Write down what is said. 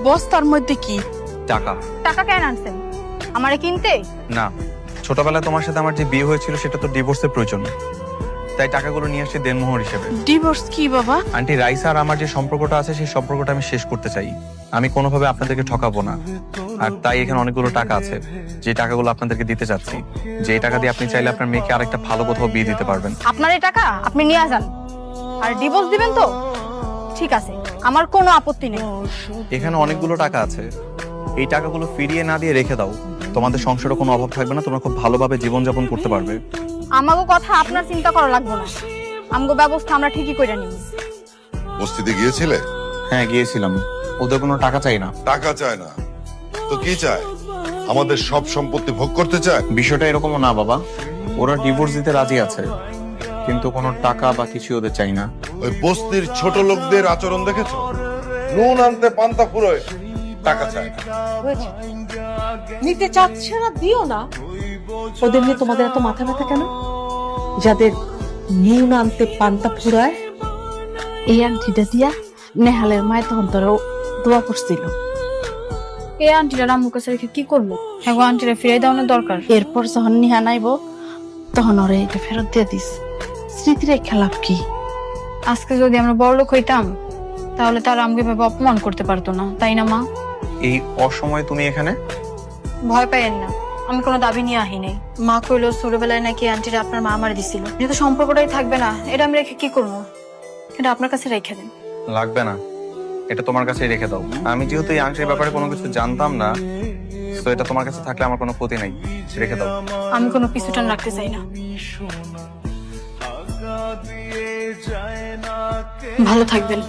বস্তার মধ্যে কি? টাকা। টাকা কেন আনছেন? আমারে কিনতে? না, ছোটবেলায় তোমার সাথে আমার যে বিয়ে হয়েছিল সেটা তো ডিভোর্সের প্রয়োজন, তাই টাকাগুলো নিয়ে আসছি দেনমোহর হিসেবে। ডিভোর্স কি বাবা? আন্টি, রাইসা আর আমার যে সম্পর্কটা আছে সেই সম্পর্কটা আমি শেষ করতে চাই। আমি কোনোভাবে আপনাদেরকে ঠকাবো না, আর তাই এখানে অনেকগুলো টাকা আছে যে টাকাগুলো আপনাদেরকে দিতে চাচ্ছি। যে টাকা দিয়ে আপনি চাইলে আপনার মেয়েকে আরেকটা ভালো কোথাও বিয়ে দিতে পারবেন। আপনার এই টাকা আপনি নিয়ে যান, আর ডিভোর্স দিবেন তো ঠিক আছে, আমার কোনো আপত্তি নেই। এখানে অনেকগুলো টাকা আছে, এই টাকাগুলো ফিরিয়ে না দিয়ে রেখে দাও। তোমাদের সংসারে কোনো অভাব থাকবে না, তোমরা খুব ভালোভাবে জীবনযাপন করতে পারবে। আমাগো কথা আপনার চিন্তা করা লাগবে না, আমগো ব্যবস্থা আমরা ঠিকই করে নিব। বস্তিতে গিয়েছিলে? হ্যাঁ, গিয়েছিলাম। ওদের কোনো টাকা চাই না। টাকা চায় না তো কি চায়? আমাদের সব সম্পত্তি ভোগ করতে চায়? বিষয়টা এরকমও না বাবা, ওরা ডিভোর্স দিতে রাজি আছে, কিন্তু কোনো টাকা বা কিছু ওদের চাই না। ওই বস্তির ছোট লোকদের আচরণ দেখেছো? নুন আনতে পান্তা ফুরোয়, টাকা চায় না। হয়েছে, নিতে চাচ্ছে না, দিও না। ওদের নিয়ে তোমাদের এত মাথা ব্যথা কেন? যাদের নুন আনতে পান্তা ফুরায়। এই আংটিটা দিয়া নেহালের মায়ের তখন তোরা দোয়া করছিল। এই আন্টিটা আম্মুর কাছে রেখে কি করবো? হ্যাঁ গো, আন্টিরা ফিরাই দেওয়ানোর দরকার। এরপর যখন নিহা নাইব তখন ওরে এটা ফেরত দিয়ে দিস। স্মৃতির খেলাপ কি? আজকে যদি আমরা বড়লোক হইতাম তাহলে তারা আমাকে ভেবে অপমান করতে পারতো না, তাই না মা? এই অসময়ে তুমি এখানে? ভয় পাইয়েন না, আমি কোনো দাবি নিয়ে আহি নাই। মা কইলো ছোটবেলায় নাকি আন্টিরা আপনার মা আমার দিছিল, যেহেতু সম্পর্কটাই থাকবে না, এটা আমি রেখে কি করবো? এটা আপনার কাছে রেখে দেন। লাগবে না, এটা তোমার কাছেই রেখে দাও। আমি যেহেতু এই আংটির ব্যাপারে কোনো কিছু জানতাম না, তো এটা তোমার কাছে থাকলে আমার কোনো ক্ষতি নাই, রেখে দাও। আমি কোনো পিছুটান রাখতে চাই না। ভালো থাকবেন।